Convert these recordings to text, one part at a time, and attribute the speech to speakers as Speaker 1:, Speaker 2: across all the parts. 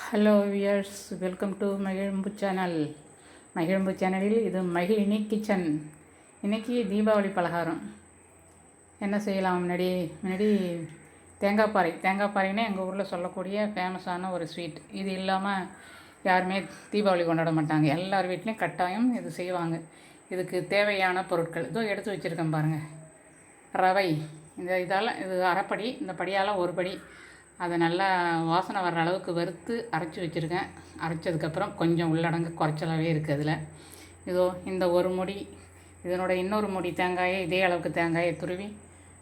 Speaker 1: Hello viewers, welcome to Magizhambu channel. Magizhambu சேனலில் இது Magizhini kitchen. இன்றைக்கி தீபாவளி பலகாரம் என்ன செய்யலாம்? முன்னாடி தேங்காய் பாறைன்னா எங்கள் ஊரில் சொல்லக்கூடிய ஃபேமஸான ஒரு ஸ்வீட். இது இல்லாமல் யாருமே தீபாவளி கொண்டாட மாட்டாங்க. எல்லார் வீட்லேயும் கட்டாயம் இது செய்வாங்க. இதுக்கு தேவையான பொருட்கள் இதோ எடுத்து வச்சுருக்கேன் பாருங்கள். ரவை, இது அரைப்படி, இந்த படியால் ஒரு படி. அதை நல்லா வாசனை வர்ற அளவுக்கு வறுத்து அரைச்சி வச்சுருக்கேன். அரைச்சதுக்கப்புறம் கொஞ்சம் உள்ளடங்கு குறைச்சலாகவே இருக்குது அதில். இதோ இந்த ஒரு முடி, இதனோட இன்னொரு முடி தேங்காயை இதே அளவுக்கு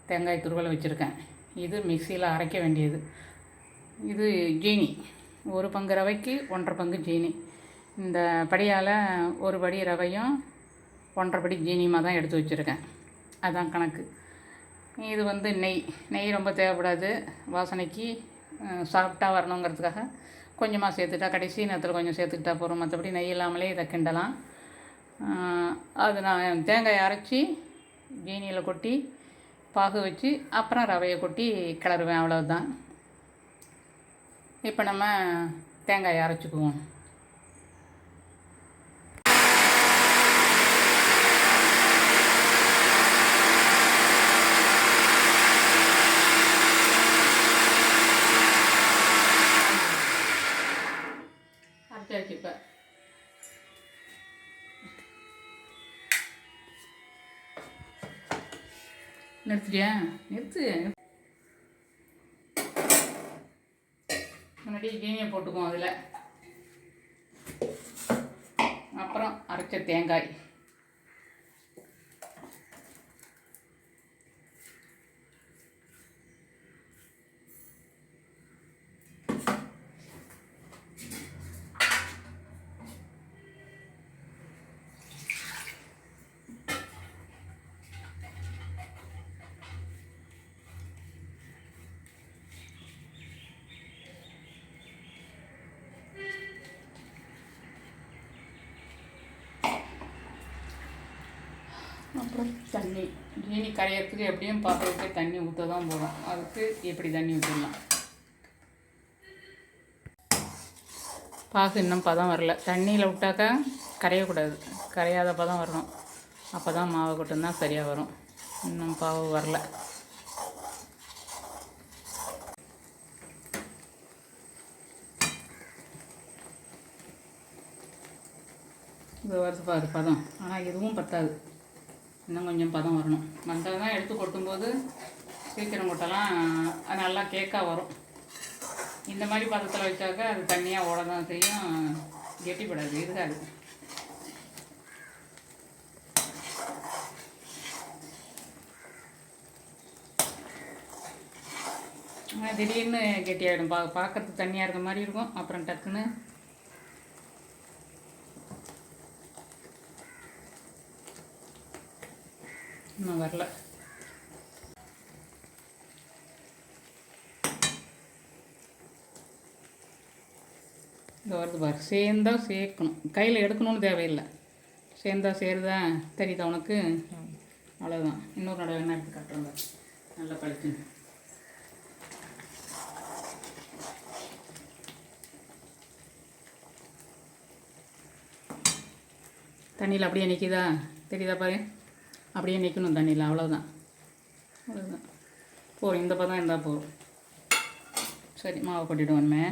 Speaker 1: தேங்காய் துருவலை வச்சுருக்கேன். இது மிக்சியில் அரைக்க வேண்டியது. இது ஜீனி, ஒரு பங்கு ரவைக்கு 1.5 பங்கு ஜீனி. இந்த படியால் ஒரு படி ரவையும் 1.5 படி ஜீனியுமாக தான் எடுத்து வச்சுருக்கேன். அதான் கணக்கு. இது நெய் ரொம்ப தேவைப்படாது. வாசனைக்கு சாஃப்டாக வரணுங்கிறதுக்காக கொஞ்சமாக சேர்த்துட்டா, கடைசி நேரத்தில் கொஞ்சம் சேர்த்துக்கிட்டா போகிறோம். மற்றபடி நெய் இல்லாமலே இதை கிண்டலாம். அது நான் தேங்காயை அரைச்சி ஜீனியில் கொட்டி பாகு வச்சு அப்புறம் ரவையை கொட்டி கிளறுவேன், அவ்வளோதான். இப்போ நம்ம தேங்காயை அரைச்சிக்குவோம். இப்போ நிறுத்துட்டியா? முன்னாடி ஜீனியை போட்டுக்குவோம் அதில். அப்புறம் அரைச்ச தேங்காய், அப்புறம் தண்ணி. ஜீனி கரையிறதுக்கு எப்படியும் பாத்திரத்துக்கு தண்ணி ஊற்ற தான் போகிறோம். அதுக்கு எப்படி தண்ணி ஊற்றிடலாம். பாகு இன்னும் பதம் வரல. தண்ணியில் விட்டாக்கா கரையக்கூடாது, கரையாத பதம் வரணும். அப்போ தான் மாவை கொட்டுந்தான் சரியாக வரும். இன்னும் பாவு வரல. இது வருது பாரு பதம். ஆனால் இதுவும் பத்தாது, இன்னும் கொஞ்சம் பதம் வரணும். வந்தால் தான் எடுத்து கொட்டும்போது சீக்கிரம் கொட்டலாம், அது நல்லா கேக்காக வரும். இந்த மாதிரி பதத்தில் வச்சாக்கா அது தண்ணியாக ஓட தான் செய்யும், கெட்டிப்படாது, இருக்காது. திடீர்னு கெட்டியாகிடும். பார்க்கறதுக்கு தண்ணியாக இருக்க மாதிரி இருக்கும், அப்புறம் டக்குன்னு இன்னும் வரல. இந்த வருது பாரு. சேர்ந்தால் சேர்க்கணும், கையில் எடுக்கணும்னு தேவையில்லை. சேர்ந்தால் சேருதா தெரியுதா உனக்கு? அவ்வளோதான். இன்னொரு நடை வேணா எடுத்து காட்டுறோங்க, நல்லா பழுத்துங்க. தண்ணியில் அப்படியே நிற்கிதா, தெரியுதா பாரு? அப்படியே நிற்கணும் தண்ணியில், அவ்வளோதான். போதும், இந்த பதம் இருந்தால் போதும். சரி, மாவை கொட்டிடுவோமே.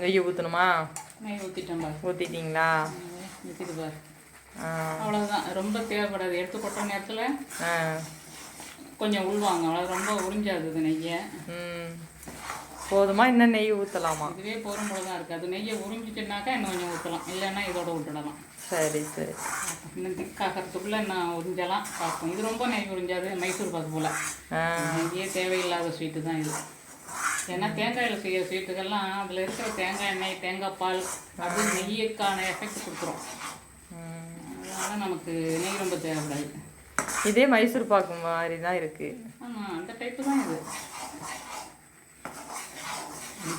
Speaker 2: நெய் ஊற்றணுமா?
Speaker 1: நெய் ஊற்றிட்டேன் பாரு.
Speaker 2: ஊற்றிட்டிங்களா?
Speaker 1: ஊற்றிட்டு பாரு. அவ்வளோதான், ரொம்ப தேவைப்படாது. எடுத்து கொட்டுற நேரத்தில் கொஞ்சம் உள்வாங்க, அவ்வளோ ரொம்ப உறிஞ்சாது இது நெய்யை.
Speaker 2: போதுமா? இன்னும் நெய் ஊற்றலாமா?
Speaker 1: இதுவே போரும் போல தான் இருக்குது. அது நெய்யை உறிஞ்சிச்சுனாக்கா இன்னும் கொஞ்சம் ஊற்றலாம், இல்லைன்னா இதோட விட்டுடலாம்.
Speaker 2: சரி சரி.
Speaker 1: இன்னும் திக்காகிறதுக்குள்ளே நான் உறிஞ்சலாம் பார்ப்போம். இது ரொம்ப நெய் உறிஞ்சாது, மைசூர் பாக்கு போல். நெய்யே தேவையில்லாத ஸ்வீட்டு தான் இது. ஏன்னா தேங்காயில் செய்கிற ஸ்வீட்டுகள்லாம் அதில் இருக்கிற தேங்காய் எண்ணெய், தேங்காய் பால் அது நெய்யுக்கான எஃபெக்ட் கொடுத்துரும். அதனால் நமக்கு நெய் ரொம்ப தேவைப்படாது.
Speaker 2: இதே மைசூர் பாக்கு மாதிரி தான் இருக்குது.
Speaker 1: ஆமாம், அந்த டைப்பு தான் இது.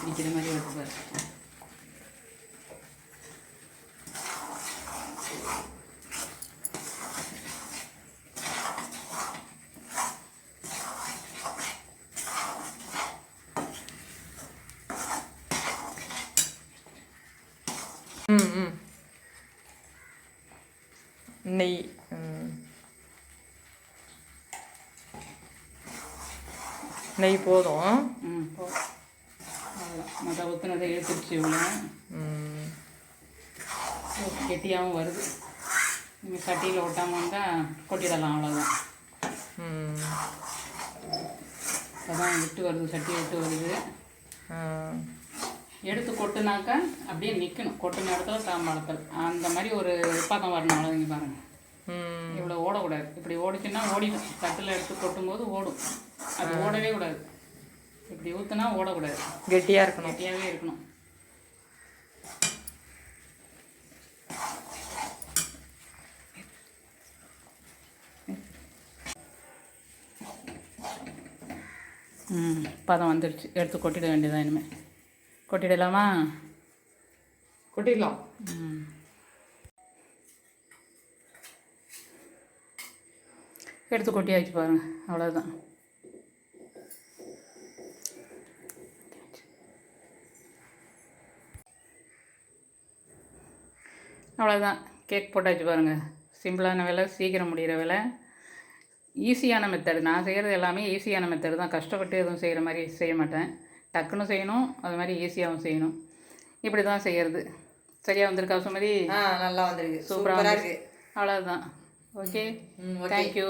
Speaker 1: பிடிக்கிற மாதிரி வருது.
Speaker 2: நெய் நெய் போதும்.
Speaker 1: மற்ற ஊற்றுனதை எடுத்துருச்சு இவ்வளோ. கெட்டியாகவும் வருது. நீங்கள் சட்டியில் ஒட்டாமல் வந்தால் கொட்டிடலாம், அவ்வளோதான். இப்போதான் விட்டு வருது, சட்டி விட்டு வருது. எடுத்து கொட்டுனாக்கா அப்படியே நிற்கணும், கொட்டின இடத்துல தாம்பாளத்தில் அந்த மாதிரி ஒரு பக்கம் வரணும், அவ்வளோங்க. பாருங்கள், இவ்வளோ ஓடக்கூடாது. இப்படி ஓடிச்சுன்னா ஓடிடும். தட்டில் எடுத்து கொட்டும்போது ஓடும், அது ஓடவே கூடாது. இப்படி ஊற்றுனா ஓடக்கூடாது,
Speaker 2: கெட்டியாக இருக்கணும்,
Speaker 1: கெட்டியாகவே இருக்கணும். பதம் வந்துடுச்சு, எடுத்து கொட்டிட வேண்டியதான். இனிமேல் கொட்டிடலாமா?
Speaker 2: கொட்டிடலாம்.
Speaker 1: எடுத்து கொட்டியாச்சு பாருங்கள், அவ்வளோதான். அவ்வளோதான், கேக் போட்டாச்சு பாருங்கள். சிம்பிளான வேலை, சீக்கிரம் முடிகிற வேலை, ஈஸியான மெத்தடு. நான் செய்கிறது எல்லாமே ஈஸியான மெத்தடு தான். கஷ்டப்பட்டு எதுவும் செய்கிற மாதிரி செய்ய மாட்டேன். டக்குன்னு செய்யணும், அது மாதிரி ஈஸியாகவும் செய்யணும். இப்படி தான் செய்கிறது. சரியாக வந்திருக்கா சுமதி?
Speaker 2: நல்லா வந்திருக்கு,
Speaker 1: சூப்பராக இருக்குது. அவ்வளோதான். Okay, thank you.